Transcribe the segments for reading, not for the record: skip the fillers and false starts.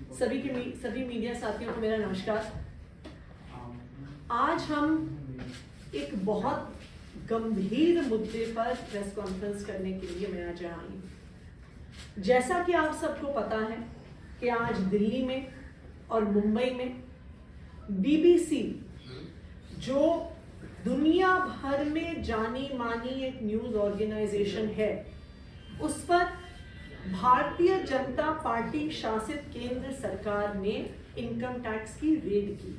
सभी मीडिया साथियों को मेरा नमस्कार। आज हम एक बहुत गंभीर मुद्दे पर प्रेस कॉन्फ्रेंस करने के लिए मैं आज यहाँ आई हूँ। जैसा कि आप सबको पता है कि आज दिल्ली में और मुंबई में बीबीसी, जो दुनिया भर में जानी मानी एक न्यूज ऑर्गेनाइजेशन है, उस पर भारतीय जनता पार्टी शासित केंद्र सरकार ने इनकम टैक्स की रेड की।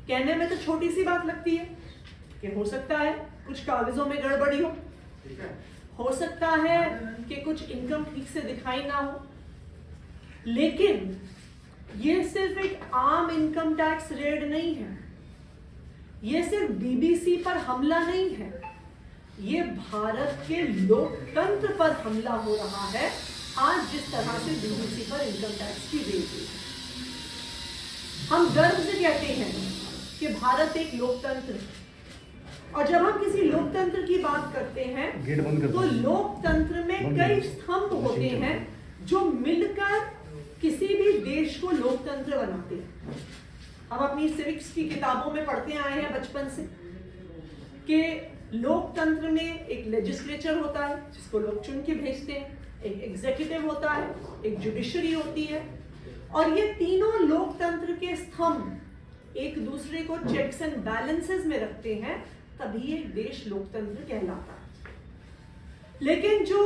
कहने में तो छोटी सी बात लगती है कि हो सकता है कुछ कागजों में गड़बड़ी हो सकता है कि कुछ इनकम ठीक से दिखाई ना हो, लेकिन ये सिर्फ एक आम इनकम टैक्स रेड नहीं है। ये सिर्फ बीबीसी पर हमला नहीं है, ये भारत के लोकतंत्र पर हमला हो रहा है। आज जिस तरह से बीबीसी पर इनकम टैक्स की रेड हुई, हम गर्व से कहते हैं कि भारत एक लोकतंत्र है, और जब हम किसी लोकतंत्र की बात करते हैं तो लोकतंत्र में कई स्तंभ होते हैं जो मिलकर किसी भी देश को लोकतंत्र बनाते हैं। हम अपनी सिविक्स की किताबों में पढ़ते आए हैं बचपन से कि लोकतंत्र में एक लेजिस्लेचर होता है जिसको लोग चुन के भेजते हैं, एक एग्जीक्यूटिव होता है, एक जुडिशरी होती है, और ये तीनों लोकतंत्र के स्तंभ एक दूसरे को चेक्स एंड बैलेंसेस में रखते हैं, तभी एक देश लोकतंत्र कहलाता है। लेकिन जो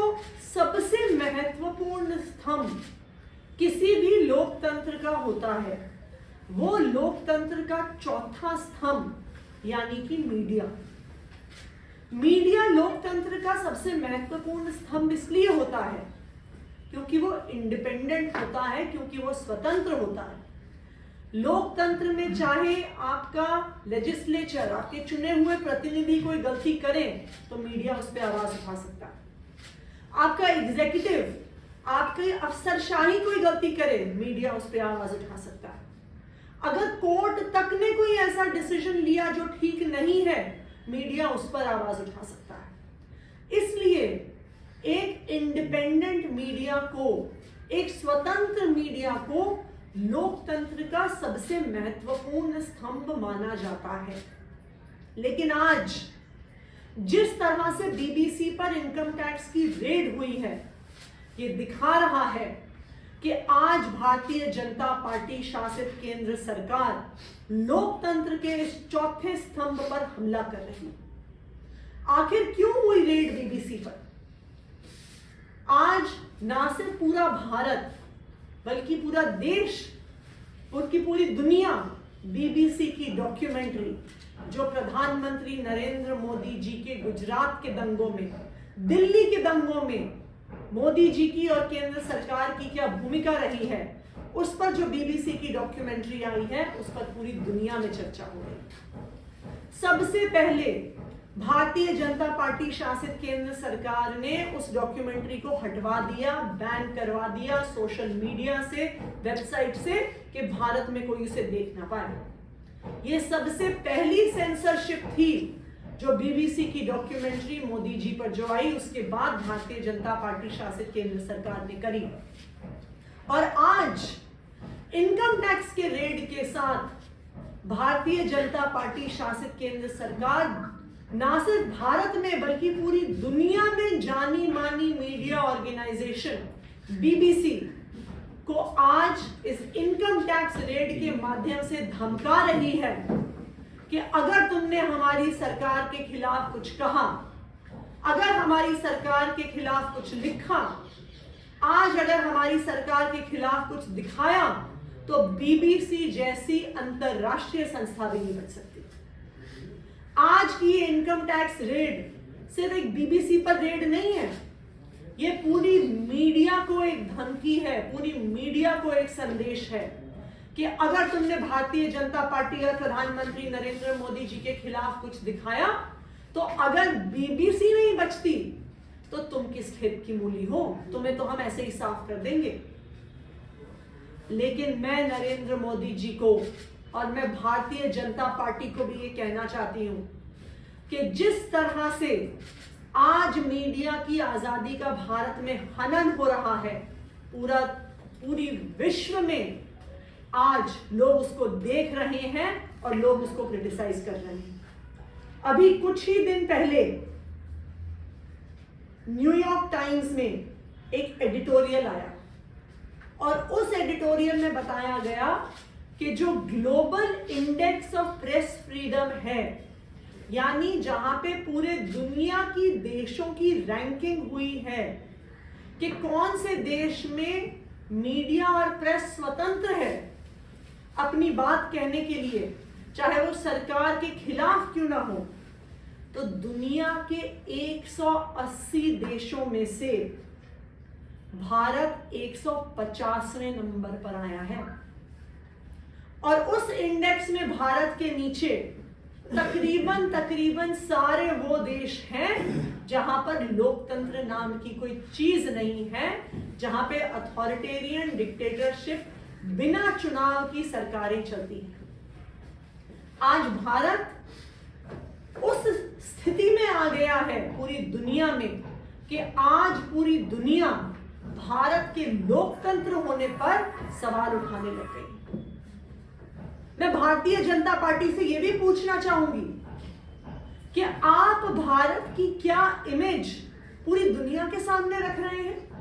सबसे महत्वपूर्ण स्तंभ किसी भी लोकतंत्र का होता है, वो लोकतंत्र का चौथा स्तंभ यानी कि मीडिया। मीडिया लोकतंत्र का सबसे महत्वपूर्ण स्तंभ इसलिए होता है क्योंकि वो इंडिपेंडेंट होता है, क्योंकि वो स्वतंत्र होता है। लोकतंत्र में चाहे आपका लेजिस्लेचर, आपके चुने हुए प्रतिनिधि कोई गलती करें तो मीडिया उस पर आवाज उठा सकता है। आपका एग्जीक्यूटिव, आपकी अफसरशाही कोई गलती करे, मीडिया उस पर आवाज उठा सकता है। अगर कोर्ट तक ने कोई ऐसा डिसीजन लिया जो ठीक नहीं है, मीडिया उस पर आवाज उठा सकता है। इसलिए एक इंडिपेंडेंट मीडिया को, एक स्वतंत्र मीडिया को लोकतंत्र का सबसे महत्वपूर्ण स्तंभ माना जाता है। लेकिन आज जिस तरह से बीबीसी पर इनकम टैक्स की रेड हुई है, ये दिखा रहा है कि आज भारतीय जनता पार्टी शासित केंद्र सरकार लोकतंत्र के इस चौथे स्तंभ पर हमला कर रही है। आखिर क्यों हुई रेड बीबीसी पर? आज ना सिर्फ पूरा भारत बल्कि पूरा देश, उनकी पूरी दुनिया बीबीसी की डॉक्यूमेंट्री, जो प्रधानमंत्री नरेंद्र मोदी जी के गुजरात के दंगों में, दिल्ली के दंगों में मोदी जी की और केंद्र सरकार की क्या भूमिका रही है, उस पर जो बीबीसी की डॉक्यूमेंट्री आई है, उस पर पूरी दुनिया में चर्चा हो रही। सबसे पहले भारतीय जनता पार्टी शासित केंद्र सरकार ने उस डॉक्यूमेंट्री को हटवा दिया, बैन करवा दिया सोशल मीडिया से, वेबसाइट से, कि भारत में कोई उसे देख ना पाए। यह सबसे पहली सेंसरशिप थी जो बीबीसी की डॉक्यूमेंट्री मोदी जी पर जो आई, उसके बाद भारतीय जनता पार्टी शासित केंद्र सरकार ने करी। और आज इनकम टैक्स के रेड के साथ भारतीय जनता पार्टी शासित केंद्र सरकार ना सिर्फ भारत में बल्कि पूरी दुनिया में जानी मानी मीडिया ऑर्गेनाइजेशन बीबीसी को आज इस इनकम टैक्स रेड के माध्यम से धमका रही है कि अगर तुमने हमारी सरकार के खिलाफ कुछ कहा, अगर हमारी सरकार के खिलाफ कुछ लिखा, आज अगर हमारी सरकार के खिलाफ कुछ दिखाया, तो बीबीसी जैसी अंतरराष्ट्रीय संस्था भी नहीं बच सकती। आज की ये इनकम टैक्स रेड सिर्फ एक बीबीसी पर रेड नहीं है, ये पूरी मीडिया को एक धमकी है, पूरी मीडिया को एक संदेश है कि अगर तुमने भारतीय जनता पार्टी और प्रधानमंत्री नरेंद्र मोदी जी के खिलाफ कुछ दिखाया, तो अगर बीबीसी नहीं बचती तो तुम किस खेत की मूली हो, तुम्हें तो हम ऐसे ही साफ कर देंगे। लेकिन मैं नरेंद्र मोदी जी को और मैं भारतीय जनता पार्टी को भी ये कहना चाहती हूं कि जिस तरह से आज मीडिया की आजादी का भारत में हनन हो रहा है, पूरा पूरी विश्व में आज लोग उसको देख रहे हैं और लोग उसको क्रिटिसाइज कर रहे हैं। अभी कुछ ही दिन पहले न्यूयॉर्क टाइम्स में एक एडिटोरियल आया और उस एडिटोरियल में बताया गया कि जो global index of press freedom है, यानी जहां पे पूरे दुनिया की देशों की रैंकिंग हुई है कि कौन से देश में मीडिया और प्रेस स्वतंत्र है अपनी बात कहने के लिए, चाहे वो सरकार के खिलाफ क्यों ना हो, तो दुनिया के 180 देशों में से भारत 150वें नंबर पर आया है। और उस इंडेक्स में भारत के नीचे तकरीबन सारे वो देश हैं जहां पर लोकतंत्र नाम की कोई चीज नहीं है, जहां पे अथॉरिटेरियन डिक्टेटरशिप बिना चुनाव की सरकारें चलती हैं। आज भारत उस स्थिति में आ गया है पूरी दुनिया में कि आज पूरी दुनिया भारत के लोकतंत्र होने पर सवाल उठाने लग गई। मैं भारतीय जनता पार्टी से यह भी पूछना चाहूंगी कि आप भारत की क्या इमेज पूरी दुनिया के सामने रख रहे हैं?